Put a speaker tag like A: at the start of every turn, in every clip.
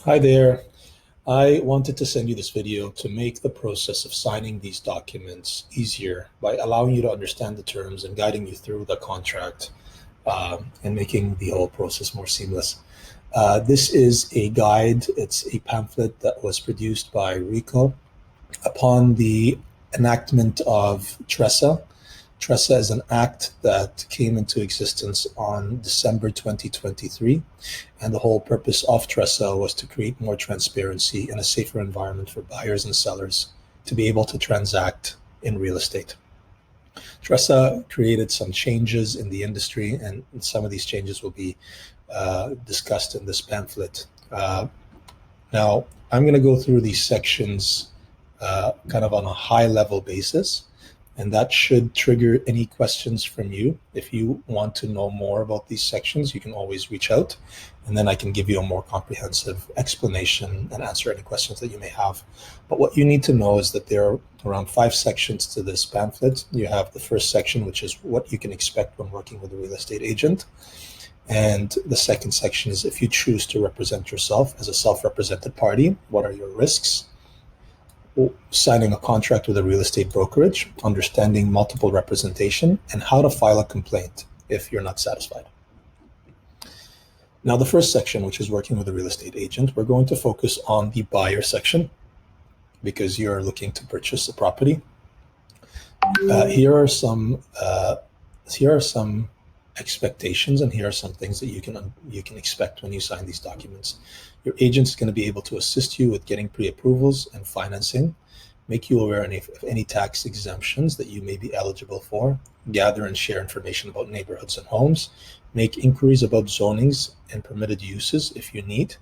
A: Hi there. I wanted to send you this video to make the process of signing these documents easier by allowing you to understand the terms and guiding you through the contract and making the whole process more seamless. This is a guide, it's a pamphlet that was produced by RECO upon the enactment of TRESA. TRESA is an act that came into existence on December 2023, and the whole purpose of TRESA was to create more transparency and a safer environment for buyers and sellers to be able to transact in real estate. TRESA created some changes in the industry, and some of these changes will be discussed in this pamphlet. Now, I'm going to go through these sections kind of on a high level basis, and that should trigger any questions from you. If you want to know more about these sections, you can always reach out, and then I can give you a more comprehensive explanation and answer any questions that you may have. But what you need to know is that there are around 5 sections to this pamphlet. You have the first section, which is what you can expect when working with a real estate agent. And the second section is if you choose to represent yourself as a self-represented party, what are your risks? Signing a contract with a real estate brokerage, understanding multiple representation, and how to file a complaint if you're not satisfied. Now, the first section, which is working with a real estate agent, we're going to focus on the buyer section because you're looking to purchase a property. Here are some expectations, and here are some things that you can expect when you sign these documents. Your agent is going to be able to assist you with getting pre-approvals and financing, make you aware of any tax exemptions that you may be eligible for, gather and share information about neighborhoods and homes, make inquiries about zonings and permitted uses if you need,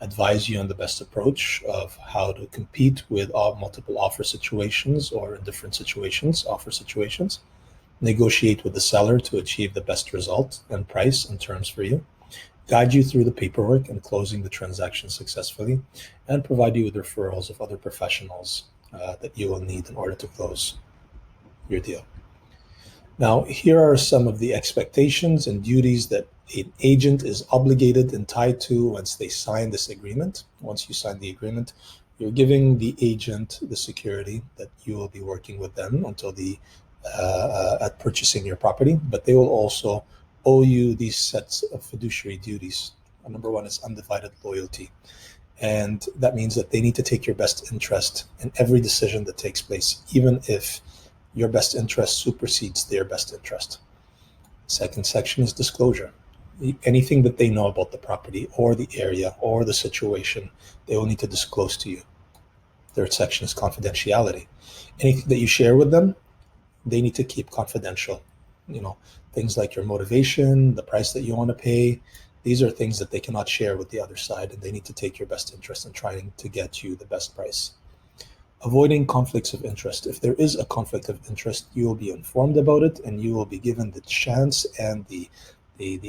A: advise you on the best approach of how to compete with multiple offer situations or in different situations, offer situations, negotiate with the seller to achieve the best result and price and terms for you, guide you through the paperwork and closing the transaction successfully, and provide you with referrals of other professionals that you will need in order to close your deal. Now, here are some of the expectations and duties that an agent is obligated and tied to once they sign this agreement. Once you sign the agreement, you're giving the agent the security that you will be working with them until at purchasing your property, but they will also owe you these sets of fiduciary duties. Number one is undivided loyalty. And that means that they need to take your best interest in every decision that takes place, even if your best interest supersedes their best interest. Second section is disclosure. Anything that they know about the property or the area or the situation, they will need to disclose to you. Third section is confidentiality. Anything that you share with them, they need to keep confidential. Things like your motivation, the price that you want to pay. These are things that they cannot share with the other side, and they need to take your best interest in trying to get you the best price. Avoiding conflicts of interest. If there is a conflict of interest, you will be informed about it, and you will be given the chance and the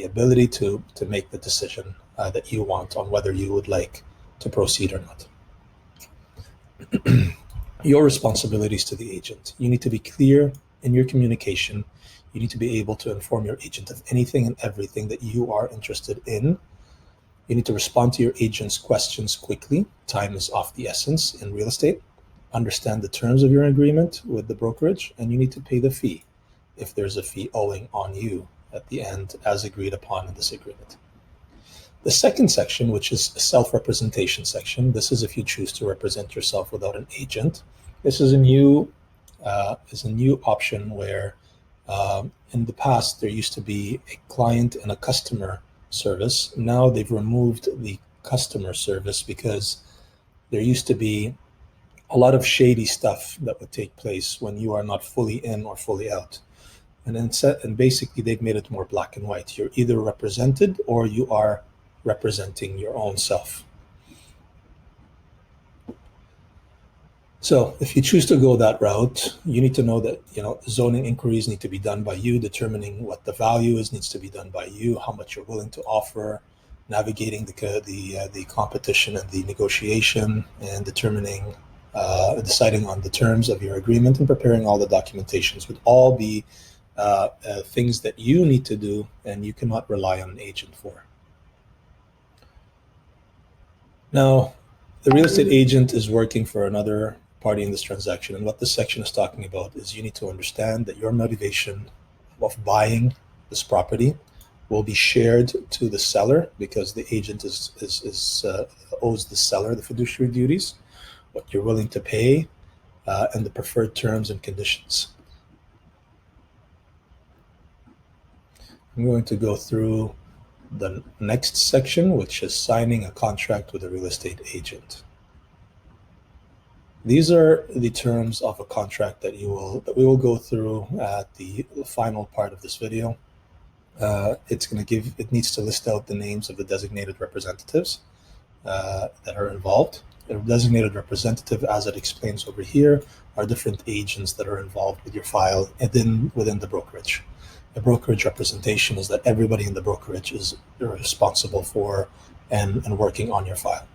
A: ability to make the decision that you want on whether you would like to proceed or not. Your responsibilities to the agent. You need to be clear in your communication. You need to be able to inform your agent of anything and everything that you are interested in. You need to respond to your agent's questions quickly. Time is of the essence in real estate. Understand the terms of your agreement with the brokerage, and you need to pay the fee if there's a fee owing on you at the end as agreed upon in this agreement. The second section, which is a self-representation section, this is if you choose to represent yourself without an agent. This is a new option where in the past there used to be a client and a customer service. Now they've removed the customer service because there used to be a lot of shady stuff that would take place when you are not fully in or fully out. And basically they've made it more black and white. You're either represented or you are representing your own self. So if you choose to go that route, you need to know that zoning inquiries need to be done by you. Determining what the value is needs to be done by you. How much you're willing to offer, navigating the competition and the negotiation, and deciding on the terms of your agreement and preparing all the documentations would all be things that you need to do and you cannot rely on an agent for. Now, the real estate agent is working for another party in this transaction. And what this section is talking about is you need to understand that your motivation of buying this property will be shared to the seller, because the agent owes the seller the fiduciary duties, what you're willing to pay, and the preferred terms and conditions. I'm going to go through the next section, which is signing a contract with a real estate agent. These are the terms of a contract that we will go through at the final part of this video. It needs to list out the names of the designated representatives that are involved. The designated representative, as it explains over here, are different agents that are involved with your file within the brokerage. The brokerage representation is that everybody in the brokerage is responsible for and working on your file.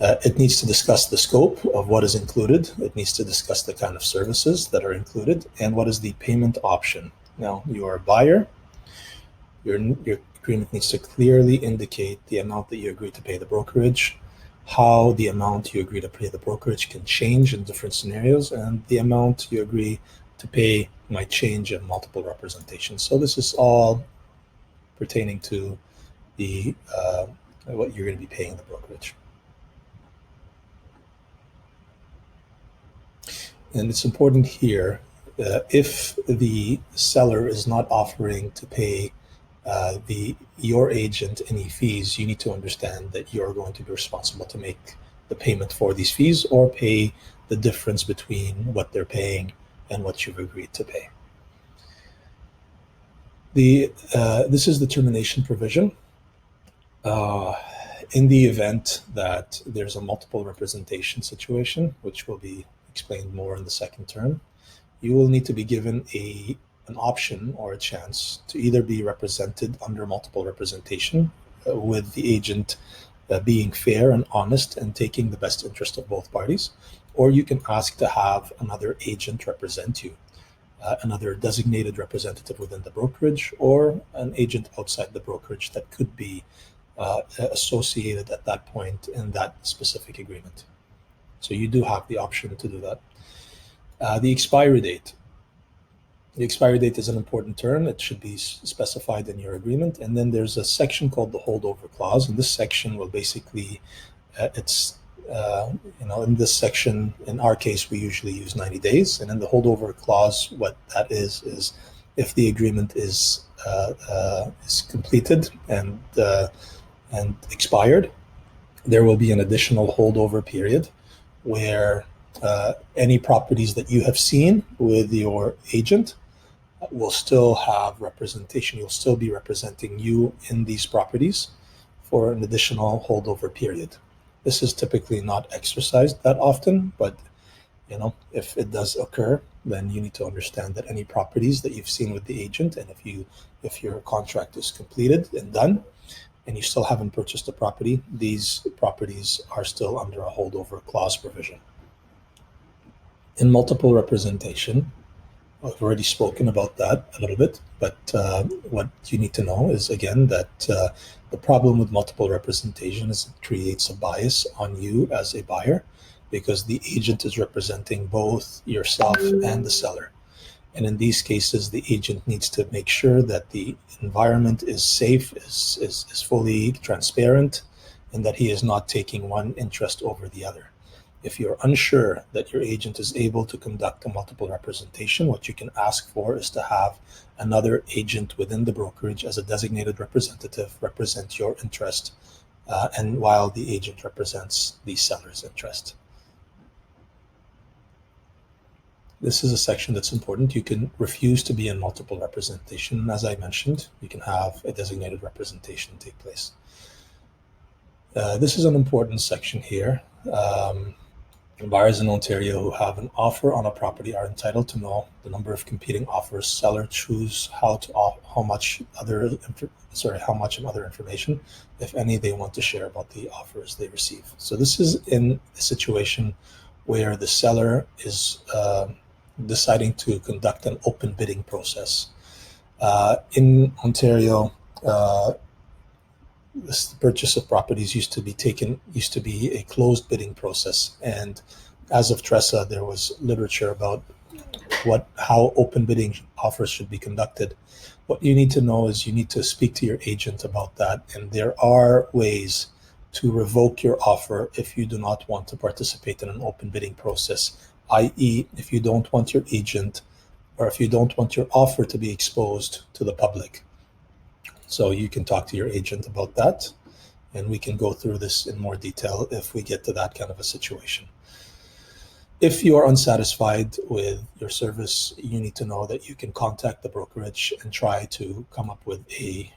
A: It needs to discuss the scope of what is included. It needs to discuss the kind of services that are included and what is the payment option. Now, you are a buyer. Your agreement needs to clearly indicate the amount that you agree to pay the brokerage, how the amount you agree to pay the brokerage can change in different scenarios, and the amount you agree to pay might change in multiple representations. So this is all pertaining to the what you're going to be paying the brokerage. And it's important here, if the seller is not offering to pay your agent any fees, you need to understand that you're going to be responsible to make the payment for these fees or pay the difference between what they're paying and what you've agreed to pay. This is the termination provision. In the event that there's a multiple representation situation, which will be explained more in the second term, you will need to be given an option or a chance to either be represented under multiple representation with the agent being fair and honest and taking the best interest of both parties, or you can ask to have another agent represent you, another designated representative within the brokerage or an agent outside the brokerage that could be associated at that point in that specific agreement. So you do have the option to do that. The expiry date. The expiry date is an important term. It should be specified in your agreement. And then there's a section called the holdover clause. And this section will basically, in this section, in our case, we usually use 90 days. And in the holdover clause, what that is if the agreement is completed and expired, there will be an additional holdover period where any properties that you have seen with your agent will still have representation. You'll still be representing you in these properties for an additional holdover period. This is typically not exercised that often, but if it does occur, then you need to understand that any properties that you've seen with the agent, and if your contract is completed and done, and you still haven't purchased a property, these properties are still under a holdover clause provision. In multiple representation, I've already spoken about that a little bit, but what you need to know is, again, that the problem with multiple representation is it creates a bias on you as a buyer, because the agent is representing both yourself and the seller. And in these cases, the agent needs to make sure that the environment is safe, is fully transparent, and that he is not taking one interest over the other. If you're unsure that your agent is able to conduct a multiple representation, what you can ask for is to have another agent within the brokerage as a designated representative represent your interest, and while the agent represents the seller's interest. This is a section that's important. You can refuse to be in multiple representation. And as I mentioned, you can have a designated representation take place. This is an important section here. Buyers in Ontario who have an offer on a property are entitled to know the number of competing offers. Seller choose how much and other information, if any, they want to share about the offers they receive. So this is in a situation where the seller is deciding to conduct an open bidding process. In Ontario, this purchase of properties used to be a closed bidding process, and as of Tressa, there was literature about how open bidding offers should be conducted. What you need to know is you need to speak to your agent about that, and there are ways to revoke your offer if you do not want to participate in an open bidding process, i.e., if you don't want your agent or if you don't want your offer to be exposed to the public. So you can talk to your agent about that, and we can go through this in more detail if we get to that kind of a situation. If you are unsatisfied with your service, you need to know that you can contact the brokerage and try to come up with a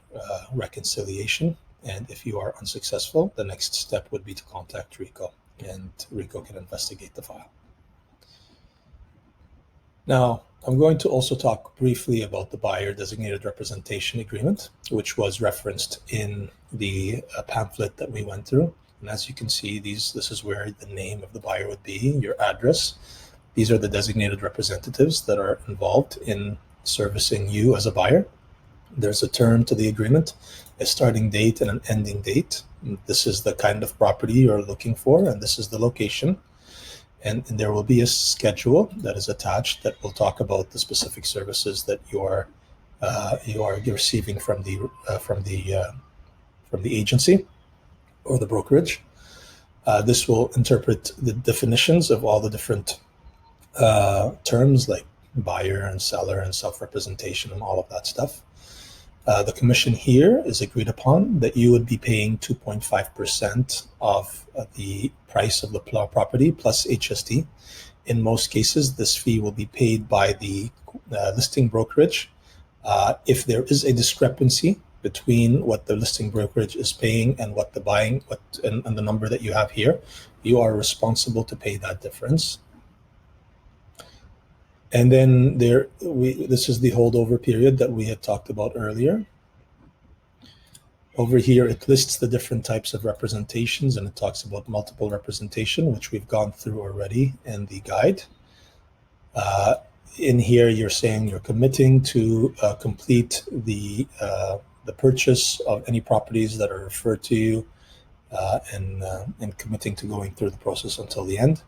A: reconciliation. And if you are unsuccessful, the next step would be to contact RECO, and RECO can investigate the file. Now, I'm going to also talk briefly about the buyer designated representation agreement, which was referenced in the pamphlet that we went through. And as you can see, this is where the name of the buyer would be, your address. These are the designated representatives that are involved in servicing you as a buyer. There's a term to the agreement, a starting date and an ending date. This is the kind of property you're looking for, and this is the location. And there will be a schedule that is attached that will talk about the specific services that you are receiving from the agency or the brokerage. This will interpret the definitions of all the different terms like buyer and seller and self-representation and all of that stuff. The commission here is agreed upon that you would be paying 2.5% of the price of the property plus HST. In most cases, this fee will be paid by the listing brokerage. If there is a discrepancy between what the listing brokerage is paying and what the buying, and the number that you have here, you are responsible to pay that difference. And then this is the holdover period that we had talked about earlier. Over here, it lists the different types of representations, and it talks about multiple representation, which we've gone through already in the guide. In here, you're saying you're committing to complete the purchase of any properties that are referred to you, and committing to going through the process until the end.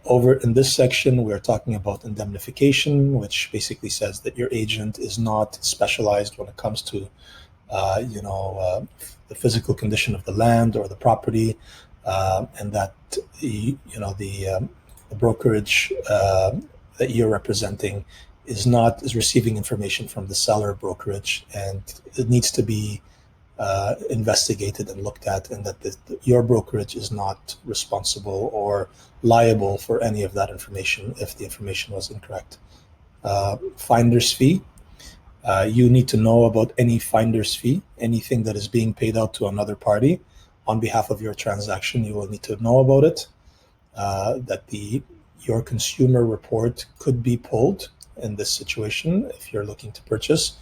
A: Over in this section, we're talking about indemnification, which basically says that your agent is not specialized when it comes to, the physical condition of the land or the property, and that the brokerage that you're representing is receiving information from the seller brokerage, and it needs to be investigated and looked at, and that your brokerage is not responsible or liable for any of that information if the information was incorrect. Finder's fee. You need to know about any finder's fee, anything that is being paid out to another party on behalf of your transaction. You will need to know about it. That your consumer report could be pulled in this situation if you're looking to purchase.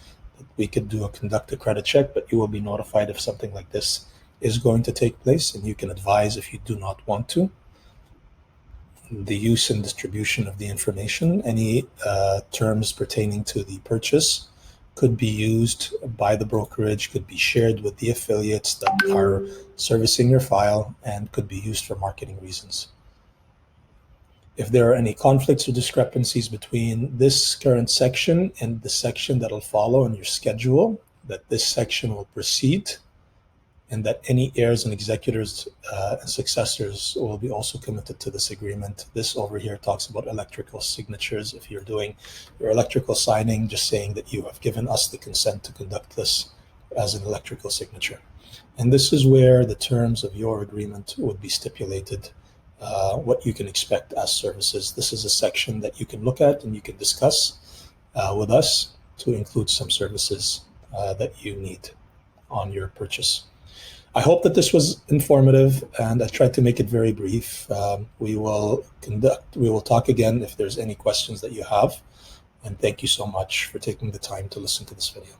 A: We could conduct a credit check, but you will be notified if something like this is going to take place, and you can advise if you do not want to. The use and distribution of the information, any terms pertaining to the purchase could be used by the brokerage, could be shared with the affiliates that are servicing your file, and could be used for marketing reasons. If there are any conflicts or discrepancies between this current section and the section that will follow in your schedule, that this section will proceed, and that any heirs and executors and successors will be also committed to this agreement. This over here talks about electrical signatures. If you're doing your electrical signing, just saying that you have given us the consent to conduct this as an electrical signature. And this is where the terms of your agreement would be stipulated, what you can expect as services. This is a section that you can look at and you can discuss with us to include some services that you need on your purchase. I hope that this was informative, and I tried to make it very brief. We will talk again if there's any questions that you have. And thank you so much for taking the time to listen to this video.